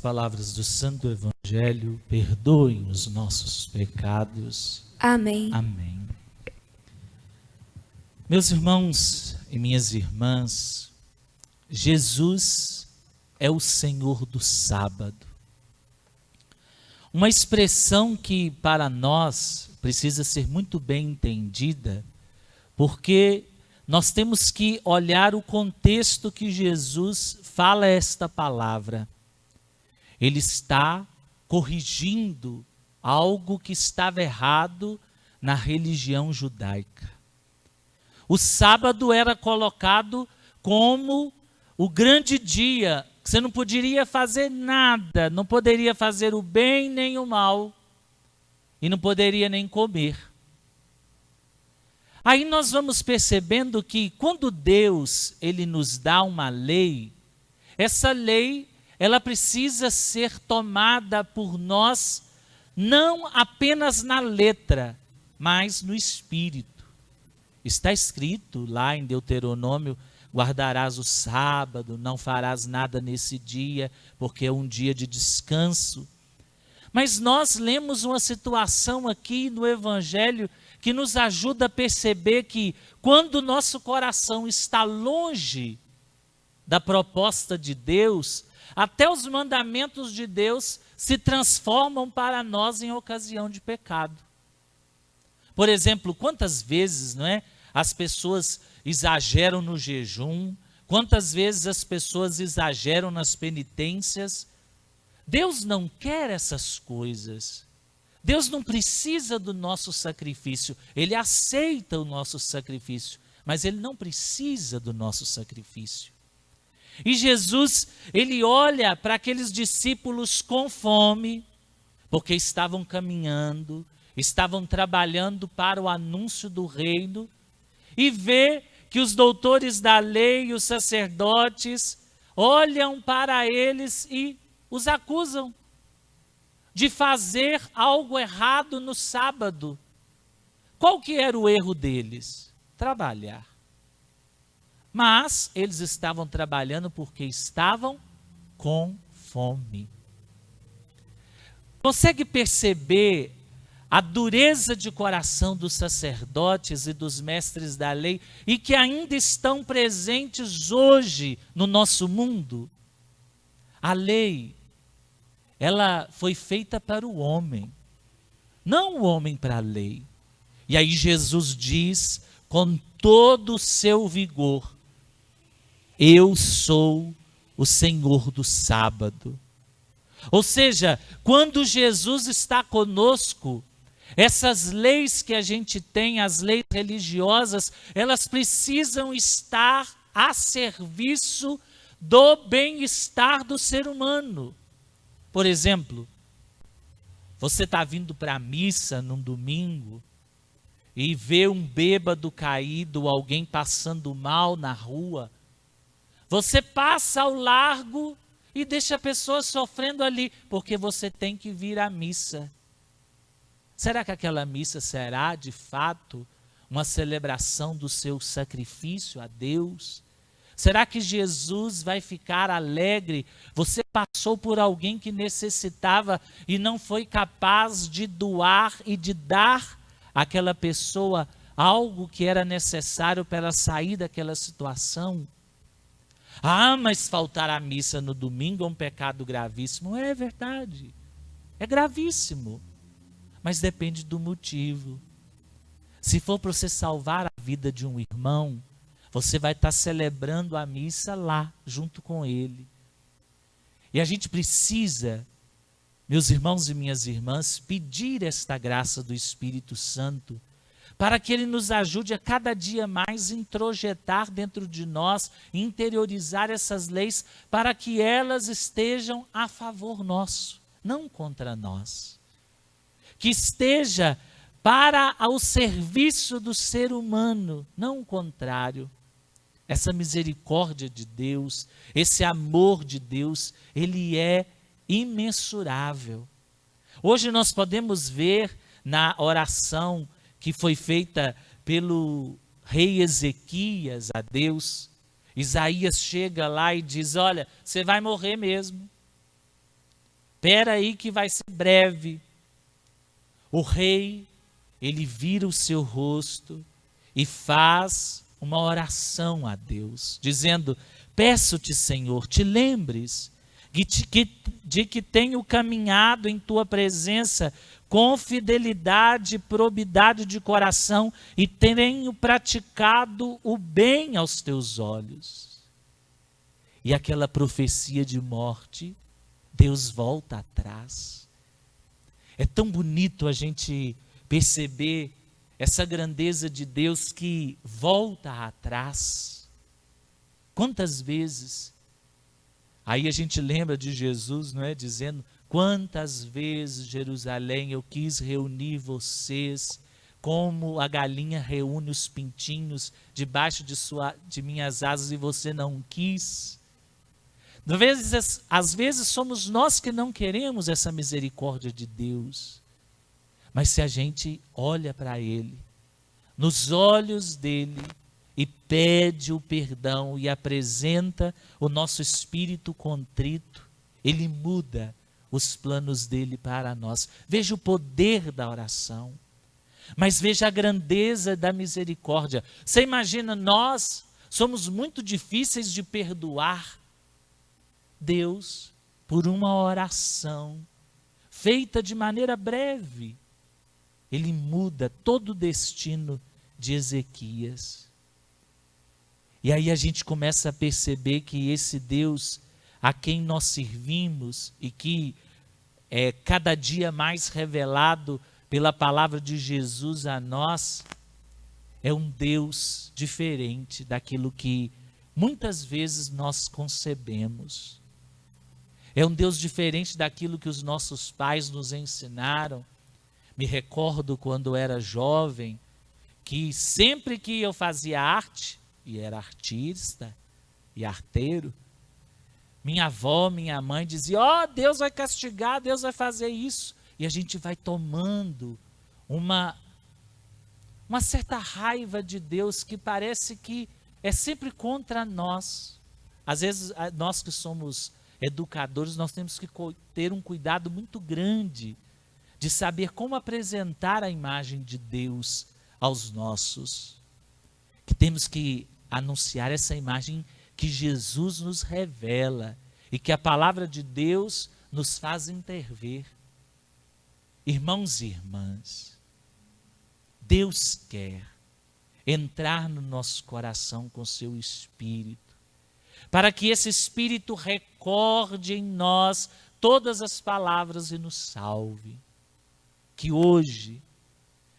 Palavras do Santo Evangelho, perdoem os nossos pecados. Amém. Amém. Meus irmãos e minhas irmãs, Jesus é o Senhor do sábado. Uma expressão que para nós precisa ser muito bem entendida, porque nós temos que olhar o contexto que Jesus fala esta palavra. Ele está corrigindo algo que estava errado na religião judaica. O sábado era colocado como o grande dia, que você não poderia fazer nada, não poderia fazer o bem nem o mal, e não poderia nem comer. Aí nós vamos percebendo que quando Deus ele nos dá uma lei, essa lei ela precisa ser tomada por nós não apenas na letra, mas no espírito. Está escrito lá em Deuteronômio: guardarás o sábado, não farás nada nesse dia, porque é um dia de descanso. Mas nós lemos uma situação aqui no Evangelho que nos ajuda a perceber que quando o nosso coração está longe da proposta de Deus, até os mandamentos de Deus se transformam para nós em ocasião de pecado. Por exemplo, quantas vezes, não é, as pessoas exageram no jejum, quantas vezes as pessoas exageram nas penitências. Deus não quer essas coisas. Deus não precisa do nosso sacrifício. Ele aceita o nosso sacrifício, mas Ele não precisa do nosso sacrifício. E Jesus, ele olha para aqueles discípulos com fome, porque estavam caminhando, estavam trabalhando para o anúncio do reino, e vê que os doutores da lei e os sacerdotes olham para eles e os acusam de fazer algo errado no sábado. Qual que era o erro deles? Trabalhar. Mas eles estavam trabalhando porque estavam com fome. Consegue perceber a dureza de coração dos sacerdotes e dos mestres da lei e que ainda estão presentes hoje no nosso mundo? A lei, ela foi feita para o homem, não o homem para a lei. E aí Jesus diz com todo o seu vigor: eu sou o Senhor do sábado. Ou seja, quando Jesus está conosco, essas leis que a gente tem, as leis religiosas, elas precisam estar a serviço do bem-estar do ser humano. Por exemplo, você está vindo para a missa num domingo e vê um bêbado caído, alguém passando mal na rua. Você passa ao largo e deixa a pessoa sofrendo ali, porque você tem que vir à missa. Será que aquela missa será, de fato, uma celebração do seu sacrifício a Deus? Será que Jesus vai ficar alegre? Você passou por alguém que necessitava e não foi capaz de doar e de dar àquela pessoa algo que era necessário para ela sair daquela situação? Ah, mas faltar à missa no domingo é um pecado gravíssimo. É verdade, é gravíssimo, mas depende do motivo. Se for para você salvar a vida de um irmão, você vai estar celebrando a missa lá, junto com ele. E a gente precisa, meus irmãos e minhas irmãs, pedir esta graça do Espírito Santo, para que Ele nos ajude a cada dia mais introjetar dentro de nós, interiorizar essas leis, para que elas estejam a favor nosso, não contra nós. Que esteja para ao serviço do ser humano, não o contrário. Essa misericórdia de Deus, esse amor de Deus, ele é imensurável. Hoje nós podemos ver na oração que foi feita pelo rei Ezequias a Deus, Isaías chega lá e diz: olha, você vai morrer mesmo. Espera aí que vai ser breve. O rei, ele vira o seu rosto e faz uma oração a Deus, dizendo: peço-te, Senhor, te lembres de que tenho caminhado em tua presença com fidelidade e probidade de coração e tenho praticado o bem aos teus olhos. E aquela profecia de morte, Deus volta atrás. É tão bonito a gente perceber essa grandeza de Deus que volta atrás. Quantas vezes, aí a gente lembra de Jesus, não é? Dizendo: quantas vezes, Jerusalém, eu quis reunir vocês, como a galinha reúne os pintinhos debaixo de minhas asas, e você não quis. Às vezes somos nós que não queremos essa misericórdia de Deus. Mas se a gente olha para Ele, nos olhos dele, e pede o perdão e apresenta o nosso espírito contrito, Ele muda os planos dele para nós. Veja o poder da oração, mas veja a grandeza da misericórdia. Você imagina, nós somos muito difíceis de perdoar. Deus, por uma oração feita de maneira breve, Ele muda todo o destino de Ezequias. E aí a gente começa a perceber que esse Deus a quem nós servimos e que é cada dia mais revelado pela palavra de Jesus a nós, é um Deus diferente daquilo que muitas vezes nós concebemos. É um Deus diferente daquilo que os nossos pais nos ensinaram. Me recordo quando era jovem, que sempre que eu fazia arte, e era artista e arteiro, minha avó, minha mãe dizia: ó, Deus vai castigar, Deus vai fazer isso. E a gente vai tomando uma certa raiva de Deus que parece que é sempre contra nós. Às vezes, nós que somos educadores, nós temos que ter um cuidado muito grande de saber como apresentar a imagem de Deus aos nossos. Que temos que anunciar essa imagem que Jesus nos revela e que a palavra de Deus nos faz intervir. Irmãos e irmãs, Deus quer entrar no nosso coração com seu Espírito, para que esse Espírito recorde em nós todas as palavras e nos salve. Que hoje,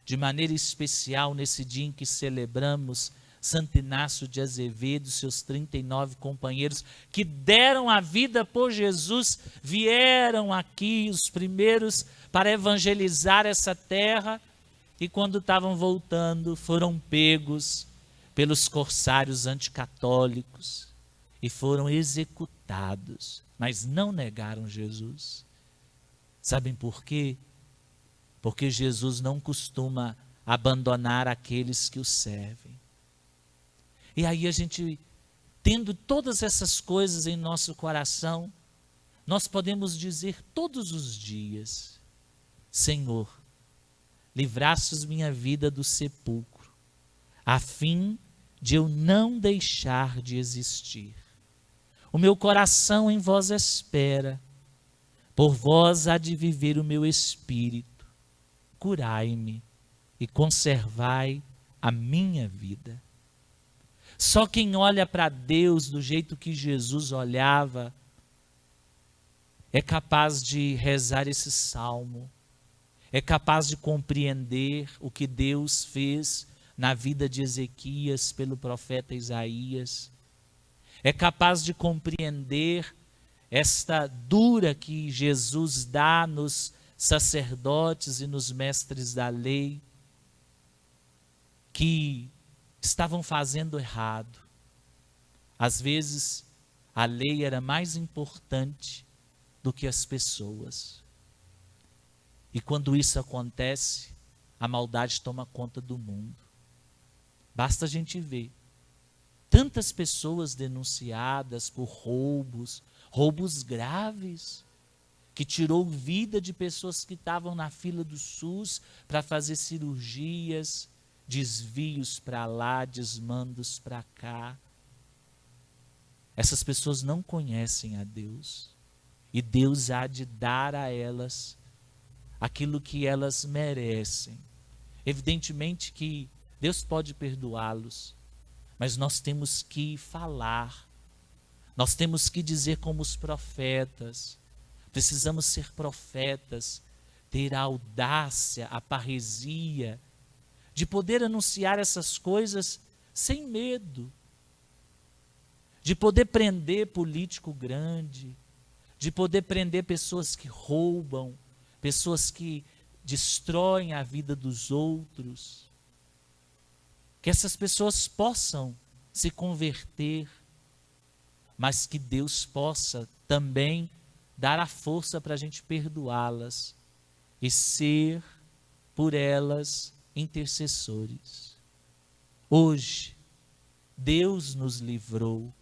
de maneira especial, nesse dia em que celebramos Santo Inácio de Azevedo, seus 39 companheiros que deram a vida por Jesus, vieram aqui os primeiros para evangelizar essa terra, e quando estavam voltando foram pegos pelos corsários anticatólicos e foram executados, mas não negaram Jesus. Sabem por quê? Porque Jesus não costuma abandonar aqueles que o servem. E aí a gente, tendo todas essas coisas em nosso coração, nós podemos dizer todos os dias: Senhor, livrastes minha vida do sepulcro, a fim de eu não deixar de existir. O meu coração em vós espera, por vós há de viver o meu espírito. Curai-me e conservai a minha vida. Só quem olha para Deus do jeito que Jesus olhava é capaz de rezar esse salmo, é capaz de compreender o que Deus fez na vida de Ezequias pelo profeta Isaías, é capaz de compreender esta dura que Jesus dá nos sacerdotes e nos mestres da lei, que estavam fazendo errado. Às vezes, a lei era mais importante do que as pessoas. E quando isso acontece, a maldade toma conta do mundo. Basta a gente ver tantas pessoas denunciadas por roubos graves, que tirou vida de pessoas que estavam na fila do SUS para fazer cirurgias, desvios para lá, desmandos para cá. Essas pessoas não conhecem a Deus. E Deus há de dar a elas aquilo que elas merecem. Evidentemente que Deus pode perdoá-los, mas nós temos que falar, nós temos que dizer como os profetas. Precisamos ser profetas, ter a audácia, a parresia, de poder anunciar essas coisas sem medo, de poder prender político grande, de poder prender pessoas que roubam, pessoas que destroem a vida dos outros. Que essas pessoas possam se converter, mas que Deus possa também dar a força para a gente perdoá-las e ser por elas intercessores. Hoje, Deus nos livrou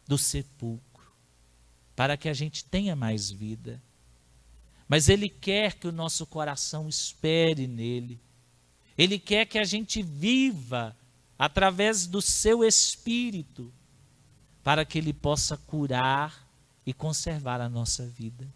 do sepulcro para que a gente tenha mais vida. Mas Ele quer que o nosso coração espere nele. Ele quer que a gente viva através do seu Espírito, para que Ele possa curar e conservar a nossa vida.